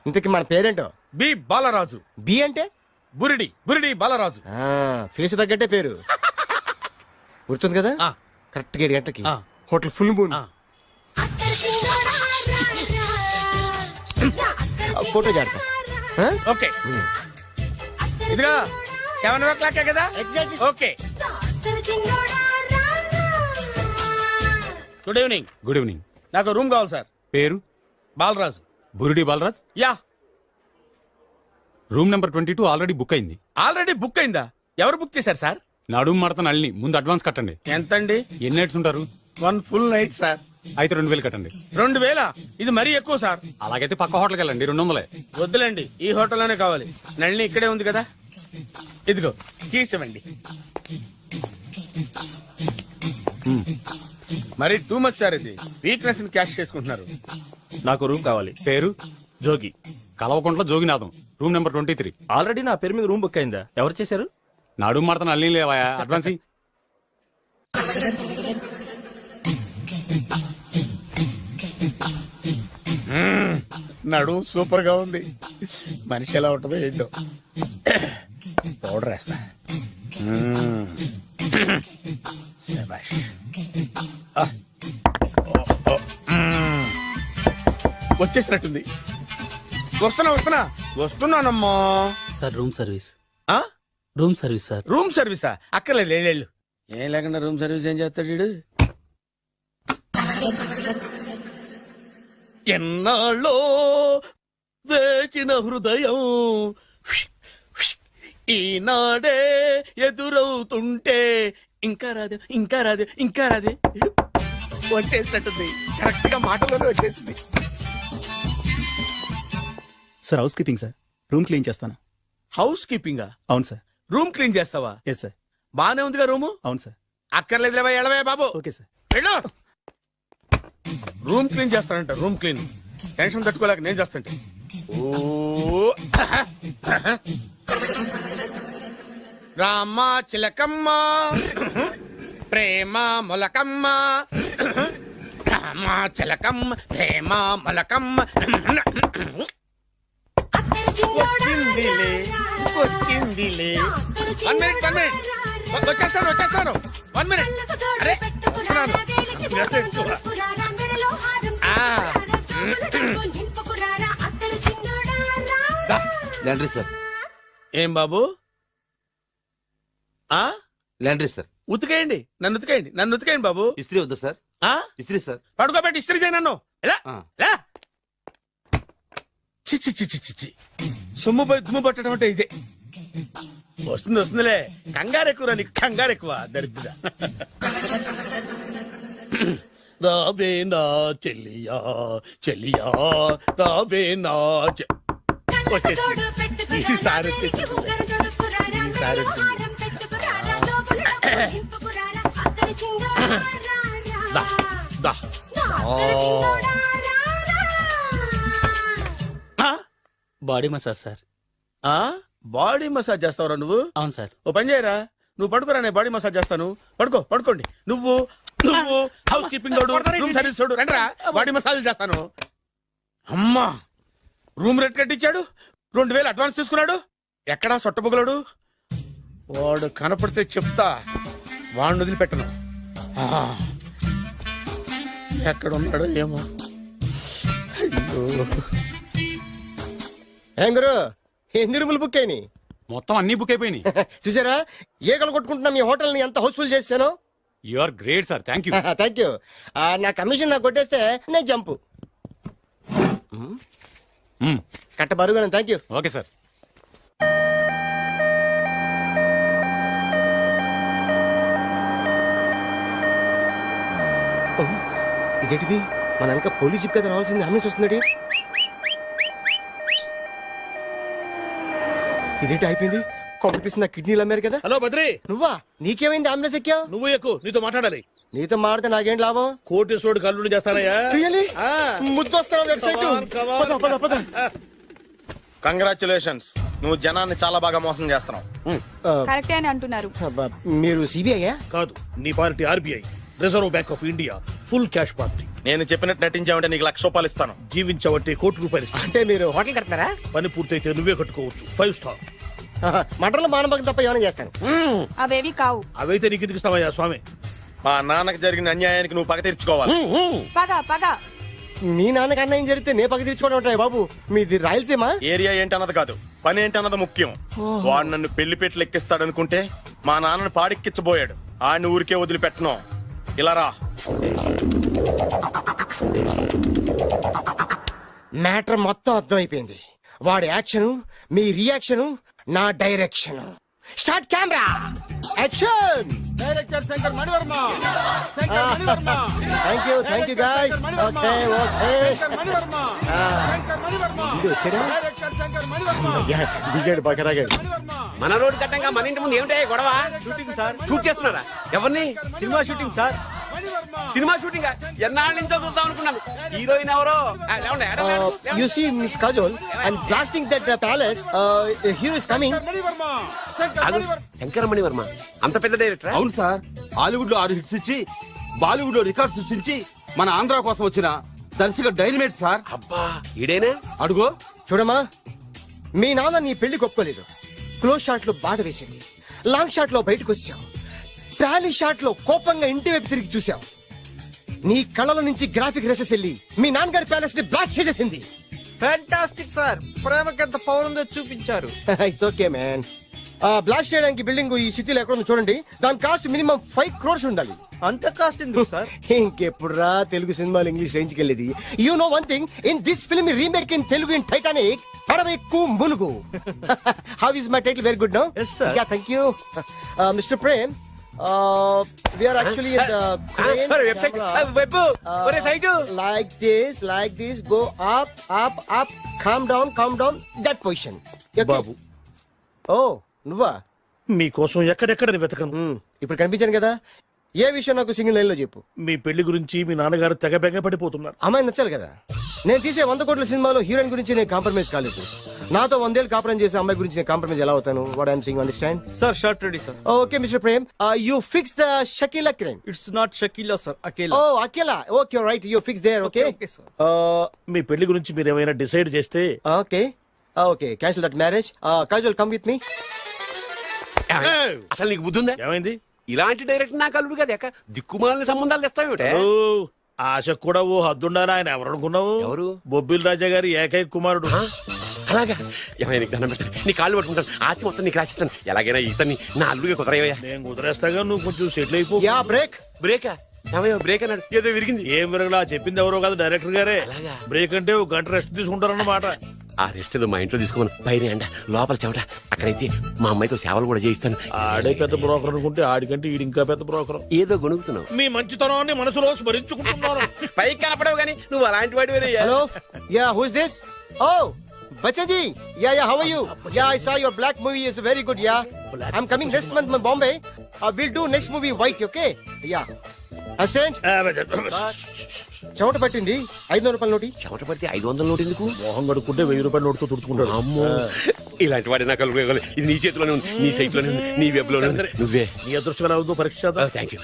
ఇంతకి మన పేరేంటో? బి బాలరాజు. బి అంటే బురిడి, బురిడి బాలరాజు. ఫేస్ తగ్గట్టే పేరు. గుర్తుంది కదా? కరెక్ట్ గా 7 గంటలకి హోటల్ ఫుల్ మూన్. ఫోటో చేడతా. ఓకే, ఇదిగా 7 కదా? Exactly. Okay. Good evening. Good evening. నాకు రూమ్ కావాలి సార్. పేరు? Balaraju. Burudi Balaraj. Yeah. Room number 22 already book అయింది. ఆల్రెడీ బుక్ అయిందా? ఎవరు బుక్ చేశారు సార్? నడుము మడత నల్ని. ముందు అడ్వాన్స్ కట్టండి. ఎంతండి? ఎన్ని నైట్స్ ఉంటారు? 1 ఫుల్ నైట్ సార్. అయితే 2000 కట్టండి. 2000? ఇది మరీ ఎక్కువ సార్. అలాగైతే పక్క హోటల్కి వెళ్ళండి, 200. వద్దులేండి, ఈ హోటల్లోనే కావాలి. నళిని ఇక్కడే ఉంది కదా. ఇదిగో కీస్ ఇవ్వండి. మరి టూ మచ్ సార్, ఇది వీక్నెస్ క్యాష్ చేసుకుంటున్నారు. నాకు రూమ్ కావాలి. పేరు? Jogi. Kalavakuntla Joginatham. Room number 23. Already నా పేరు మీద రూమ్ బుక్ అయిందా? ఎవరు చేశారు? నడుము మడత నల్లి లేవా? అడ్వాన్స్ ఇయ్యి. నడు సూపర్ గా ఉంది. మనిషి ఎలా ఉంటుందో ఏంటో. పౌడర్ వేస్తా. శభాష్. వచ్చేసినట్టుంది. వస్తున్నానమ్మా. Sir room service. Room service sir. Room సర్వీసా? అక్కర్లేదు లేళ్ళు. ఏం లేకుండా రూమ్ సర్వీస్ ఏం చేస్తాడు వీడు? ఎన్నాళ్ళో వేచిన హృదయం ఈనాడే ఎదురవుతుంటే ఇంకా రాదు ఇంకా రాదు ఇంకా రాదు వచ్చేసినట్టుంది. కరెక్ట్ గా మాటలోనే వచ్చేసింది. Sir housekeeping sir. Room clean చేస్తాను. హౌస్ కీపింగా? అవును సార్. రూమ్ క్లీన్ చేస్తావా? Yes sir. బానే ఉందిగా రూము? అవును సార్. అక్కర్లేదులేవా, ఎడవే బాబు. Okay sir. వెళ్ళు. రూమ్ క్లీన్ చేస్తానంట. రూమ్ క్లీన్ టెన్షన్ తట్టుకోలేక నేను చేస్తాంటే. ఓ రామ చిలకమ్మ ప్రేమ మొలకమ్మ, రామ చిలకమ్మ ప్రేమ మొలకమ్మ. వచ్చిందిలే వచ్చిందిలే. 1 minute 1 minute. వచ్చేస్తాను వచ్చేస్తాను. 1 minute. అరే వస్తున్నాను. Laundry sir. ఏం బాబు? ఆ లాండ్రీ సార్. ఉతికేయండి, నన్ను ఉతికేయండి, నన్ను ఉతికేయండి బాబు. ఇస్త్రీ వద్దా సార్? ఆ ఇస్త్రీ సార్. పడుకోబెట్టి ఇస్త్రీ చేయి నన్ను. ఎలా ఆ. ఎలా? చిచ్చి చిచ్చి చిచ్చి, సొమ్ము పోయి దుమ్ము పట్టడం అంటే ఇదే. వస్తుంది వస్తుందిలే. కంగారు ఎక్కువ, నీకు కంగారు ఎక్కువ దరిద్ర. రావే నా చెల్లియా చెల్లియా రావే నా వచ్చేసి ఈసారి వచ్చేసి ఈసారి వచ్చింది. దా దా. Body massage sir. Body massage చేస్తావురా నువ్వు? అవును సార్. ఓ పని చేయరా, నువ్వు పడుకోరా, నేను బాడీ మసాజ్ చేస్తాను. పడుకో పడుకోండి. నువ్వు నువ్వు హౌస్ కీపింగ్ తోడు, రూమ్ సర్వీస్ తోడు, రండిరా బాడీ మసాజ్ చేస్తాను. అమ్మా, రూమ్ రేట్ కట్టించాడు, 2000 అడ్వాన్స్ తీసుకున్నాడు. ఎక్కడా సొట్టబుగలాడు? వాడు కనపడితే చెప్తా, వాడిని వదిలిపెట్టను. ఎక్కడ ఉన్నాడో ఏమో. అయ్యో, ఏం గురు, ఎన్ని రూములు బుక్ అయినాయి? మొత్తం అన్ని బుక్ అయిపోయినాయి. చూసారా ఈగలు కొట్టుకుంటున్నా మీ హోటల్ ని ఎంత హౌస్ఫుల్ చేశాను. You are great sir. Thank you. Thank you. నా కమిషన్ నాకు కొట్టేస్తే నేను జంపు కట్ట బరుగా. Thank you. Okay sir. ఇదేంటిది, మన వెనక పోలీస్ జిప్ కదా రావాల్సింది, అంబులెన్స్ వస్తుంది. ఇదేంటి అయిపోయింది? కొంపటిపిస్తున్న కిడ్నీలు అమ్మారు కదా. హలో బద్రి, నువ్వా? నీకేమైంది? అంబులెన్స్ ఎక్కావు? నువ్వు ఎక్కువ, నీతో మాట్లాడాలి. నీతో మాడితే నాకేం లాభం? కోటేశ్వరుడు కల్లుడు చేస్తానయ్యా. రియల్లీ? ముద్దు వస్తారా వెబ్సైట్? పద పద పద. కంగ్రాచులేషన్స్, నువ్వు జనాన్ని చాలా బాగా మోసం చేస్తున్నావు. కరెక్టే అని అంటున్నారు. మీరు సిబిఐయా? కాదు, నీ party RBI, reserve bank of India, full cash party. నేను చెప్పినట్టు నటించావంటే నీకు ₹1,00,000 ఇస్తాను. జీవించవంటే ₹1,00,000 ఇస్తాను. అంటే మీరు హోటల్ కడతారా? పని పూర్తయితే నువ్వే కట్టుకోవచ్చు, 5 స్టార్. మటన్లో మానభంగం తప్ప ఏమైనా చేస్తాను. అవేవి కావు. అవైతే నీకు ఎందుకు ఇస్తావయ్యా స్వామి? మా నాన్నకి జరిగిన అన్యాయానికి నువ్వు పగ తీర్చుకోవాలి. పగ పగ. మీ నాన్నకి అన్యాయం జరిగితే నే పక్క తీర్చుకోవడం ఉంటాయి బాబు. మీది రాయలసీమ. ఏరియా ఏంటన్నది కాదు, పని ఏంటన్నది ముఖ్యం. వాడు నన్ను పెళ్లి పెట్లు ఎక్కిస్తాడనుకుంటే మా నాన్నను పాడెక్కించబోయాడు. ఆడిని ఊరికే వదిలిపెట్టను. ఇలా రా. మ్యాటర్ మొత్తం అర్థమైపోయింది. వాడి యాక్షన్, మీ రియాక్షన్, నా direction. Start camera, action. Director Shankar Mani Varma. Thank you guys. Okay okay. దిగాడు బకరాగాడు. మన రోడ్ కట్టంగా మన ఇంటి ముందు ఏమిటాయి గొడవ? Shooting sir. షూట్ చేస్తున్నారా? ఎవరిని? Cinema shooting sir. Cinema shooting ఎన్నాళ్ళ నుంచో చూద్దాం అనుకున్నాను. హీరోయిన్ ఎవరో? You see Miss Kajol, I'm blasting that palace. Hero is coming. Shankar Mani Varma అంత పెద్ద డైరెక్టర్? అవును సార్. హాలీవుడ్ లో 6 హిట్స్ ఇచ్చి బాలీవుడ్ లో రికార్డ్ సృష్టించి మన ఆంధ్ర కోసం వచ్చిన దర్శక డైనమేట్ సార్. అబ్బా, ఈడేనా? అడుగో. చూడమ్మా, మీ నాన్న నీ పెళ్లి ఒప్పుకోలేదు. క్లోజ్ షాట్ లో బాధ వేసింది, లాంగ్ షాట్ లో బయటకు వచ్చావు, ట్రాలీ షాట్ లో కోపంగా ఇంటి వైపు తిరిగి చూసావు. నీ కళ్ళల నుంచి గ్రాఫిక్ రెసెస్ వెళ్ళి మీ నాన్నగారి ప్యాలెస్ ని బ్లాస్ట్ చేసేసింది. Fantastic sir. ప్రేమకి ఎంత పవర్ ఉందో చూపించారు. It's okay man. బ్లాస్ట్ చేయడానికి బిల్డింగ్ ఈ సిటీలో ఎక్కడ ఉందో చూడండి. దాని కాస్ట్ మినిమం 5 crores ఉండాలి. అంత కాస్ట్ ఎందుకు సార్? ఇంకెప్పుడు రా తెలుగు సినిమాలు ఇంగ్లీష్ రేంజ్కి వెళ్ళేది. You know one thing, in this film remake in Telugu in Titanic పడవెక్కు మునుగు. How is my title? Very good no. Yes, sir. Yeah thank you mister Prem. We are actually in the crane website. camera. Like this, go up, calm down, that position. Okay? Babu Oh, నువ్వా? మీకోసం ఎక్కడెక్కడ వెతకను. ఇప్పుడు కనిపించాను కదా. ఏ విషయం నాకు single line లో చెప్పు. మీ పెళ్లి గురించి మీ నాన్నగారు తెగ బెగ పడిపోతున్నారు. అమ్మాయి నచ్చాలి కదా. నేను తీసే 100 కోట్ల సినిమాలో హీరోయిన్ గురించి నేను కాంప్రమైజ్ కాలేదు. నాతో 100 ఏళ్ళు కాపురం చేసే అమ్మాయి గురించి నేను కాంప్రమైజ్ ఎలా అవుతాను? What I'm saying understand? Sir shot ready sir. Okay mister Prem, you fix the Shakeela crime. It's not Shakeela sir, Akela. Oh Akela. Okay right, you fix there. Okay Okay, sir. మీ పెళ్లి గురించి మీరు ఏమైనా డిసైడ్ చేస్తే okay cancel that marriage. Kajal come with me. అసలు నీకు బుద్ధి ఉందా? ఏమైంది? ఇలాంటి డైరెక్టర్ నాకు అల్లుడు కదా, దిక్కుమాలని సంబంధాలు తెస్తావేమిటే? ఓ, ఆశ కూడా ఓ హద్దుండాలి. ఆయన ఎవరు అనుకున్నావు? ఎవరు? బొబ్బిల్ రాజా గారి ఏకైక కుమారుడు. అలాగా? ఏమైనా నీకు దండం పెడతాను, నీ కాళ్ళు పట్టుకుంటాను, ఆస్తి మొత్తం నీకు రాసిస్తాను. ఎలాగైనా ఇతన్ని నా అల్లుడిగా కుదరయ్యా. నేను కుదిరేస్తాగా, నువ్వు కొంచెం సెటిల్ అయిపో. Yeah break. బ్రేకా? ఏమయ్యో బ్రేక్ అన్నాడు, ఏదో విరిగింది. ఏం విరగలా? చెప్పింది ఎవరో కాదు, డైరెక్టర్ గారే. అలాగా? బ్రేక్ అంటే ఒక గంట రెస్ట్ తీసుకుంటారన్నమాట. ఆ రెస్ట్ ఏదో మా ఇంట్లో తీసుకోమని పైన అండ లోపల చెమట. అక్కడైతే మా అమ్మాయితో సేవలు కూడా చేయిస్తాను. ఆడే పెద్ద బ్రోకర్ అనుకుంటే ఆడికంటే ఈడు ఇంకా పెద్ద బ్రోకర్. ఏదో గొణుగుతున్నావు. మీ మంచితనాన్ని మనసులో స్మరించుకుంటున్నాను. పైకి కనపడవు కానీ నువ్వు అలాంటి వాడి. Hello, ya who is this? Oh Bachchan ji. Ya how are you? Ya I saw your black movie is very good. Ya I am coming next month in Bombay. We'll do next movie white, okay? Yeah. Assistant, చెమట పట్టింది. 500 రూపాయల నోటి. చెమట పడితే 500 note ఎందుకు? మోహం కడుక్కుంటే 1000 రూపాయల నోటుతో తుడుచుకుంటాడు. అమ్మో, ఇలాంటి వాడి నాకు అల్లుడు. ఇది నీ చేతిలోనే ఉంది, నీ సైట్ లోనే ఉంది, నీ వెబ్ లోనే ఉంది. నువ్వే. నీ అదృష్టం ఎలా ఉందో పరీక్ష చేద్దాం. Thank you.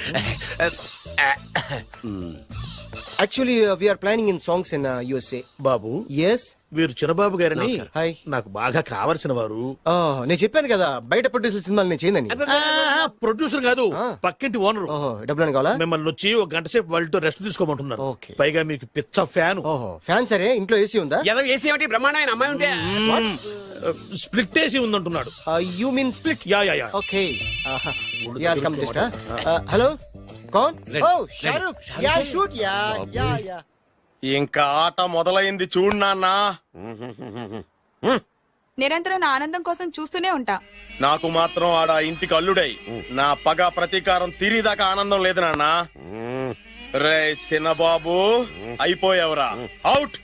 Actually we are planning in songs in USA. బాబు, ఎస్. వీరు చిన్నబాబు గారని హాయ్. నాకు బాగా కావలసిన వారు. నేను చెప్పాను కదా బయట ప్రొడ్యూసర్ సినిమాలు నేను చేయనని. ప్రొడ్యూసర్ కాదు, పక్కింటి ఓనరు. ఓహో, డబ్బులు కావాలా? మిమ్మల్ని వచ్చి ఒక గంట సేపు వాళ్ళతో రెస్ట్ తీసుకోమంటున్నారు. Okay. పైగా మీకు పిచ్చ ఫ్యాన్. ఓహో, ఫ్యాన్ సరే. ఇంట్లో ఏసీ ఉందా? ఏదో ఏసీ ఏమిటి, బ్రహ్మాండమైన అమ్మాయి ఉంటే. స్ప్లిట్ ఏసీ ఉందంటున్నాడు. You mean split? Yeah yeah yeah. Okay, yeah come just. Hello, కౌన్? Oh Shahrukh. Yeah shoot. Yeah yeah yeah. ఇంకా ఆట మొదలైంది చూడు నాన్న. నిరంతరం నా ఆనందం కోసం చూస్తూనే ఉంటా. నాకు మాత్రం ఆడ ఇంటికి అల్లుడై నా పగ ప్రతీకారం తీరిదాకా ఆనందం లేదు నాన్న. రే చిన్నబాబు, అయిపోయావురా, అవుట్.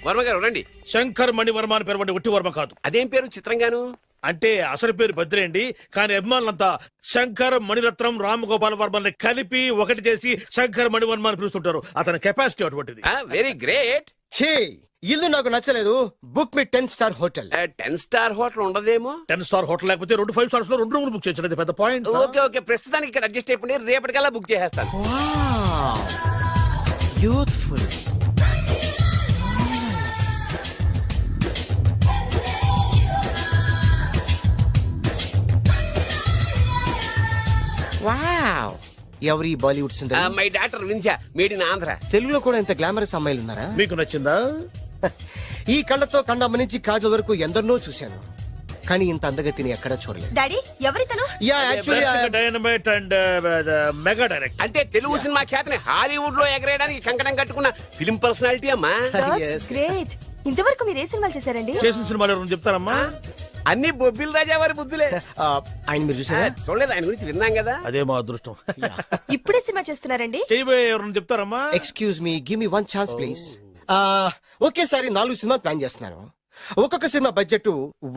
వర్మ గారు రండి. శంకర్ మణివర్మ అని పేరు, ఒట్టి వర్మ కాదు. అదేం పేరు చిత్రంగాను? అంటే అసలు పేరు భద్రేండి, కానీ అభిమానులంతా శంకర్ మణిరత్నం రామగోపాల్ వర్మని కలిపి ఒకటి చేసి శంకర్ మణివర్మ అని పిలుస్తుంటారు. అతని కెపాసిటీ అటువంటిది. Very great. ఛీ, ఇల్లు నాకు నచ్చలేదు. బుక్ మీ 10 స్టార్ హోటల్. 10 స్టార్ హోటల్ ఉండదేమో. 10 స్టార్ హోటల్ లేకపోతే 2 5 స్టార్స్ లో 2 రూములు బుక్ చేయొచ్చు. పెద్ద పాయింట్. ఓకే ఓకే, ప్రస్తుతానికి ఇక్కడ అడ్జస్ట్ అయిపోయి రేపటికల్లా బుక్ చేసేస్తాను. యూత్ఫుల్. వావ్, ఎవరి బాలీవుడ్ సుందరి? మై డాక్టర్ విన్సా, మేడ్ ఇన్ ఆంధ్ర. తెలుగులో కూడా ఇంత గ్లామరస్ అమ్మాయిలు ఉన్నారా? మీకు నచ్చిందా? ఈ కళ్ళతో కండమ్మ నుంచి కాజల్ వరకు ఎందరినో చూశాను, కానీ ఇంత అందగతిని ఎక్కడా చూడలేదు. డాడీ, ఎవరితను? Yeah actually dynamite and mega direct. అంటే తెలుగు సినిమా ఖ్యాతిని హాలీవుడ్ లో ఎగరేయడానికి కంకణం కట్టుకున్న ఫిలిం పర్సనాలిటీ అమ్మా. గ్రేట్. ఇంతవరకు మీరు ఏ సినిమాలు చేశారండి? చేసిన సినిమాలు ఎవరు చెప్తారమ్మా? అన్ని బొబ్బిల్ రాజా వారి బుద్ధులే. ఆయన మీరు చూసారా? చూడలేదు, ఆయన గురించి విన్నాం కదా. అదే మా అదృష్టం. ఇప్పుడే సినిమా చేస్తున్నారండి? చేయబోయే ఎవరు చెప్తారమ్మా? Excuse me, give me 1 chance please. ఒకేసారి 4 సినిమా ప్లాన్ చేస్తున్నాను. ఒక్కొక్క సినిమా బడ్జెట్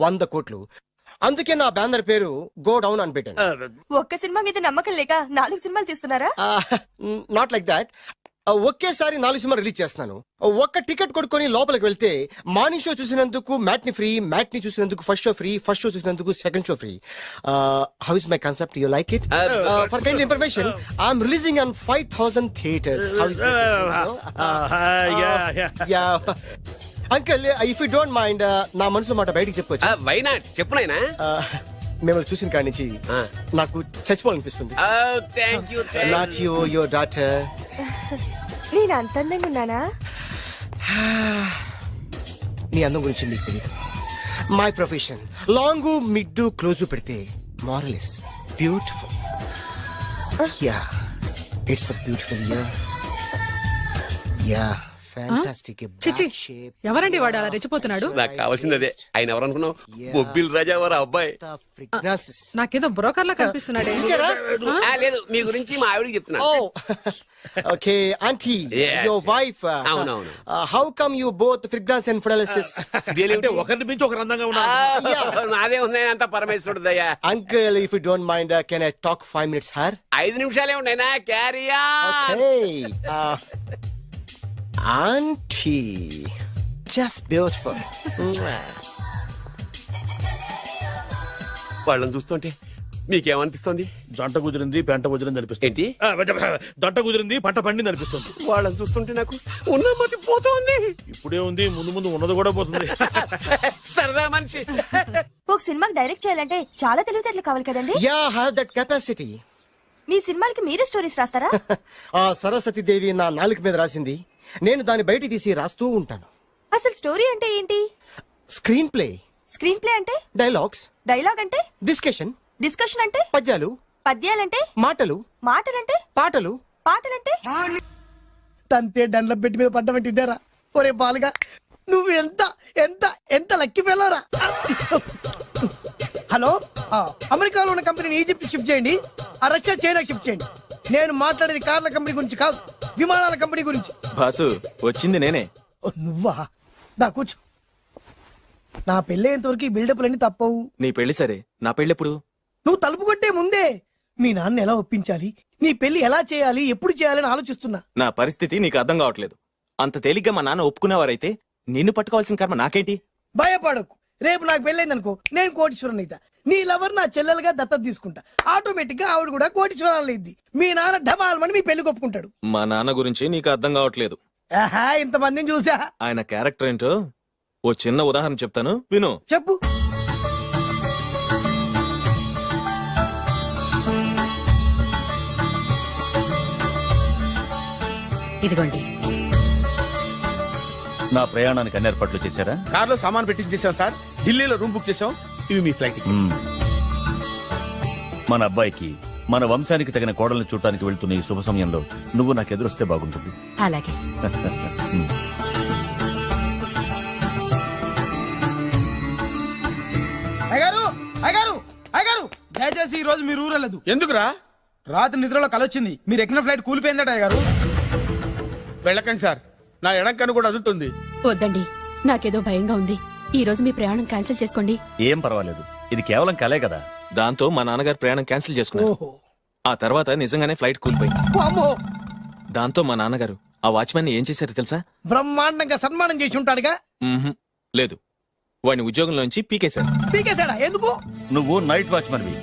100 కోట్లు. అందుకే నా బ్యానర్ పేరు గో డౌన్ అని పెట్టాను. ఒక్క సినిమా మీద నమ్మకం లేక 4 సినిమాలు తీస్తున్నారా? Not like that. ఒకేసారి 4 సినిమా రిలీజ్ చేస్తున్నాను. ఒక్క టికెట్ కొనుక్కొని లోపలికి వెళ్తే మార్నింగ్ షో చూసినందుకు మ్యాట్ని ఫ్రీ, మ్యాట్ని చూసినందుకు first show free, first show చూసినందుకు second show free. How is my concept? You like it? For kind information, I'm releasing on 5000 theatres. How is uncle, if you don't mind, నా మనసులో మాట బయటికి చెప్పుకోవచ్చు? Why not, చెప్పు నాయనా. మిమ్మల్ని చూసిన కాడి నుంచి నాకు చచ్చిపోవాలనిపిస్తుంది. Thank you. Not you, your daughter. నేను అంత అందంగా ఉన్నానా? నీ అందం గురించి నీకు తెలియదు. My profession long mid close పెడితే moral is beautiful. Yeah, it's a beautiful year. Yeah, fantastic. చిచి, shape. ఎవరండి వాడు అలా రెచ్చిపోతున్నాడు? నాకు కావాల్సింది అదే. ఆయన ఎవరనుకున్నావు? బొబ్బిల్ రాజా వారు అబ్బాయి. Prognosis. నాకేదో బ్రోకర్ లా కనిపిస్తున్నాడే. లేదు, మీ గురించి మా ఆవిడకి చెప్తున్నా. Oh, okay, auntie, Yes, your yes. wife. అవునవును. How come you both pregnant and paralysis? అంటే ఒకరిని మించి ఒకరు అందంగా ఉన్నారు. నాదే ఉన్నాయి అంత పరమేశ్వరుడు దయ్యా. Uncle, if you don't mind, can I talk 5 minutes, sir? 5 నిమిషాలే ఉన్నాయినా, క్యారియా. Okay. Auntie, just beautiful. వాళ్ళని చూస్తుంటే మీకేమనిపిస్తుంది? జంట కుదిరింది పెంట కుదిరింది అనిపిస్తుంది. ఏంటి? దంట కుదిరింది పంట పండింది అనిపిస్తుంది. వాళ్ళని చూస్తుంటే నాకు ఉన్న మతి పోతుంది. ఇప్పుడే ఉంది, ముందు ముందు ఉన్నది కూడా పోతుంది. సరదా మనిషి. ఒక సినిమాకి డైరెక్ట్ చేయాలంటే చాలా తెలివితేటలు కావాలి కదండి. Yeah, I have that capacity. మీ సినిమాలకి మీరే స్టోరీస్ రాస్తారా? ఆ సరస్వతి దేవి నా నాలుక మీద రాసింది. నేను దాన్ని బయట తీసి రాస్తూ ఉంటాను. అసలు స్టోరీ అంటే ఏంటి? స్క్రీన్ ప్లే, స్క్రీన్ ప్లే అంటే? డైలాగ్స్, డైలాగ్ అంటే? డిస్కషన్, డిస్కషన్ అంటే? పద్యాలు, పద్యాలంటే? మాటలు, మాటలంటే? పాటలు. పాటలంటే? తంతే డండ్ల పెట్టి మీద పడ్డమంటే ఇద్దారా? ఒరే బాలుగా, నువ్వు ఎంత ఎంత ఎంత లక్కీ ఫెలోరా. హలో, అమెరికాలో ఉన్న కంపెనీని ఈజిప్ట్ షిఫ్ట్ చేయండి, ఆ రష్యా చైనా షిఫ్ట్ చేయండి. నేను మాట్లాడేది కార్ల కంపెనీ గురించి కాదు, విమానాల కంపెనీ గురించి. బాసు వచ్చింది నేనే. ఓ, నువ్వా? దా కూర్చో. నా పెళ్ళేంతవరకు ఈ బిల్డప్లన్నీ తప్పవు. నీ పెళ్లి సరే, నా పెళ్ళెప్పుడు? నువ్వు తలుపు కొట్టే ముందే మీ నాన్న ఎలా ఒప్పించాలి, నీ పెళ్లి ఎలా చేయాలి, ఎప్పుడు చేయాలని ఆలోచిస్తున్నా. నా పరిస్థితి నీకు అర్థం కావట్లేదు. అంత తేలిగ్గా మా నాన్న ఒప్పుకునేవారైతే నిన్ను పట్టుకోవాల్సిన కర్మ నాకేంటి? భయపడకు, రేపు నాకు పెళ్ళైంది అనుకో, నేను కోటీశ్వరం అయితా. నీ లవర్ నా చెల్లెలుగా దత్తత తీసుకుంటా. ఆటోమేటిక్ గా ఆవిడ కూడా కోటీశ్వరాలు అయింది. మీ నాన్న ఢమాల్మని మీ పెళ్లి ఒప్పుకుంటాడు. మా నాన్న గురించి నీకు అర్థం కావట్లేదు. ఆహా, ఇంతమందిని చూసా. ఆయన క్యారెక్టర్ ఏంటో ఓ చిన్న ఉదాహరణ చెప్తాను, విను. చెప్పు. ఇదిగోండి. నా ప్రయాణానికి అన్ని ఏర్పాట్లు చేశారా? కార్లో సామాన్ పెట్టించేసాం సార్, ఢిల్లీలో రూమ్ బుక్ చేసాం. ఇవి మీ ఫ్లైట్ టికెట్స్. మన అబ్బాయికి మన వంశానికి తగిన కోడల్ని చూడటానికి వెళ్తున్న ఈ శుభ సమయంలో నువ్వు నాకు ఎదురొస్తే బాగుంటుంది. అలాగే. అయ్యగారు, అయ్యగారు, అయ్యగారు, దయచేసి ఈ రోజు మీరు ఊరెళ్ళదు. ఎందుకురా? రాత్రి నిద్రలో కలొచ్చింది, మీరు ఎక్కిన ఫ్లైట్ కూలిపోయిందట. అయ్యగారు వెళ్ళకండి సార్, నా ఎడం కన్ను కూడా వదులుతుంది. వద్దండి, నాకేదో భయంగా ఉంది. ఈ రోజు మీ ప్రయాణం క్యాన్సిల్ చేసుకోండి. ఏం పర్వాలేదు, ఇది కేవలం కలే కదా. దాంతో మా నాన్నగారు ప్రయాణం క్యాన్సిల్ చేసుకున్నారు. ఓహో, ఆ తర్వాత నిజంగానే ఫ్లైట్ కూలిపోయింది. అమ్మో, దాంతో మా నాన్నగారు ఆ వాచ్మెన్ ఏం చేశారో తెలుసా? బ్రహ్మాండంగా సన్మానం చేసి ఉంటాడుగా. మ్మ్హ్మ్. లేదు, వాడిని ఉద్యోగంలోంచి పీకేశారు. పీకేశాడా? ఎందుకు? నువ్వు నైట్ వాచ్మన్వి,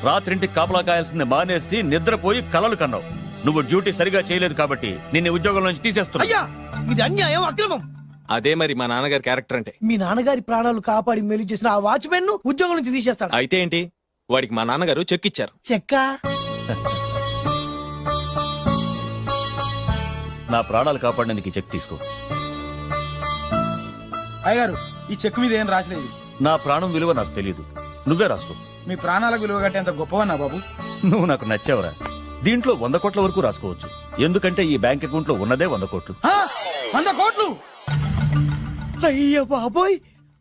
రాత్రింటికి కాపలా కాయాల్సింది మానేసి నిద్రపోయి కలలు కన్నావు. నువ్వు డ్యూటీ సరిగా చేయలేదు కాబట్టి నిన్ను ఉద్యోగం నుంచి తీసేస్తున్నా. అయ్యా, ఇది అన్యాయం, అక్రమం. అదే మరి మా నాన్నగారి క్యారెక్టర్ అంటే. మీ నాన్నగారి ప్రాణాలు కాపాడి మేలు చేసిన ఆ వాచ్మెన్ ను ఉద్యోగం నుంచి తీసేస్తాడు. అయితే ఏంటి, వాడికి మా నాన్నగారు చెక్ ఇచ్చారు. చెక్క? నా ప్రాణాలు కాపాడడానికి చెక్ తీసుకో. అయ్యారు, ఈ చెక్ మీద ఏం రాసలేదు. నా ప్రాణం విలువ నాకు తెలియదు, నువ్వే రాసుకో. మీ ప్రాణాలకు విలువ కట్టేంత గొప్పవన్నా బాబు. నువ్వు నాకు నచ్చావురా. దీంట్లో 100 కోట్ల వరకు రాసుకోవచ్చు, ఎందుకంటే ఈ బ్యాంక్ అకౌంట్ లో ఉన్నదే 100 కోట్లు. 100 కోట్లు? అయ్య బాబోయ్,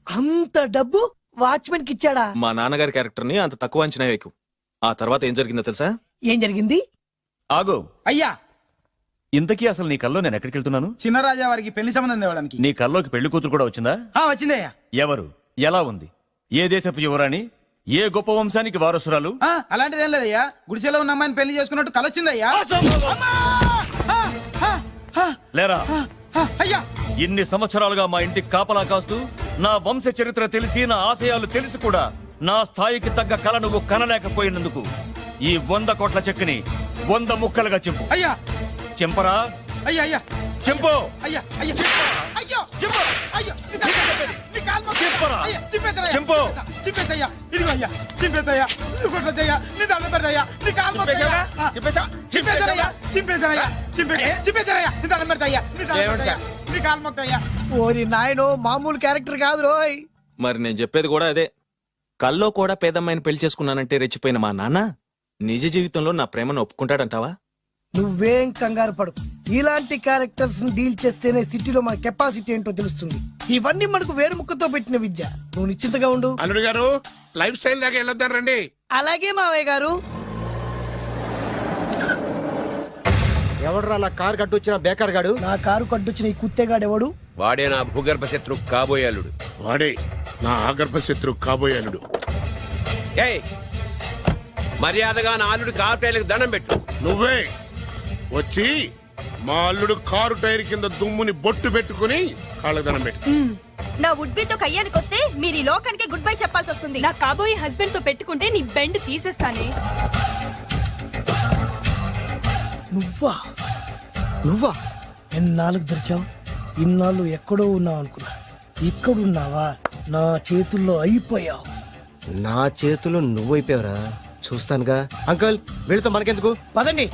అంత డబ్బు వాచ్మెన్ కి ఇచ్చాడా? మా నాన్నగారి క్యారెక్టర్ ని అంత తక్కువ అంచనా వేయకు. ఆ తర్వాత ఏం జరిగిందో తెలుసా? ఏం జరిగింది? ఆగో అయ్యా, ఇంతకీ అసలు నీ కల్లో నేను ఎక్కడికి వెళ్తున్నాను? చిన్నరాజా వారికి పెళ్లి సంబంధం తేవడానికి. నీ కల్లోకి పెళ్లి కూతురు కూడా వచ్చిందా? వచ్చిందయ్యా. ఎవరు, ఎలా ఉంది, ఏ దేశపు యువరాణి, ఏ గొప్ప వంశానికి వారసురాలు? అలాంటిదేం లేదయ్యా, గుడిసెలో ఉన్న అమ్మాయిని పెళ్లి చేసుకున్నట్టు కలొచ్చిందయ్యా. లేరా, అయ్యా, ఇన్ని సంవత్సరాలుగా మా ఇంటికి కాపలా కాస్తూ నా వంశ చరిత్ర తెలిసి నా ఆశయాలు తెలిసి కూడా నా స్థాయికి తగ్గ కల నువ్వు కనలేకపోయినందుకు ఈ 100 కోట్ల చెక్కుని 100 ముక్కలుగా చింపు. అయ్యా, చింపరా? అయ్యా, అయ్యా, చింపు. అయ్యా, అయ్యా, అయ్యో, చింపు. అయ్యో, చింపరా? చింపు. చింపేదయ్యా, ఇదిగో అయ్యా, చింపేదయ్యా, ఇదిగో కొట్టదయ్యా, నీ దండం పెడదయ్యా, నీ కాలు మొక్కుదయ్యా. చింపేశానయ్యా, చింపేశానయ్యా, చింపేశానయ్యా, నీ దండం పెడదయ్యా, నీ దండం పెడదయ్యా, నీ కాలు మొక్కుదయ్యా. ఓరి నాయనో, మామూలు క్యారెక్టర్ కాదు రోయ్. మరి నేను చెప్పేది కూడా అదే. కల్లో కూడా పేదమ్మాయిని పెళ్లి చేసుకున్నానంటే రెచ్చిపోయిన మా నాన్న నిజ జీవితంలో నా ప్రేమను ఒప్పుకుంటాడంటావా? నువ్వేం కంగారు పడు. ఇలాంటి క్యారెక్టర్స్ ని డీల్ చేస్తేనే సిటీలో మన కెపాసిటీ ఏంటో తెలుస్తుంది. ఇవన్నీ మనకు వేరుముక్కతో పెట్టిన విద్య. నువ్వు నిశ్చింతగా ఉండు. అల్లుడు గారు లైఫ్ స్టైల్ దాకా వెళ్ళొద్దాం రండి. అలాగే మావయ్య గారు. ఎవడరా నా కారు కట్టొచ్చిన బేకార్ గాడు? నా కారు కడ్డొచ్చిన ఈ కుత్తేగాడెవడు? వాడే నా భూగర్భ శత్రు కాబోయాలుడు. వాడే నా ఆగర్భ శత్రు కాబోయాలుడు. మర్యాదగా నా అల్లుడు కారు టైర్లకు దండం పెట్టు. నువ్వే వచ్చి మా అల్లుడు కారు టైర్ కింద దుమ్ముని బొట్టు పెట్టుకుని కాళ్ళదనం పెట్టు. నా వుడ్బితో కయ్యానికి వస్తే మీరు ఈ లోకానికి గుడ్ బై చెప్పాల్సి వస్తుంది. నా కాబోయే హస్బెండ్ తో పెట్టుకుంటే నీ బెండ్ తీసేస్తానే. నువ్వా? నువ్వా? ఎన్నాళ్ళకు దొరికావు? ఇన్నాళ్ళు ఎక్కడో ఉన్నావు అనుకున్నా. ఇక్కడున్నావా? నా చేతుల్లో అయిపోయావు. నా చేతిలో నువ్వైపోయావరా? చూస్తానుగా. అంకుల్ వీళ్ళతో మనకెందుకు? పదండి.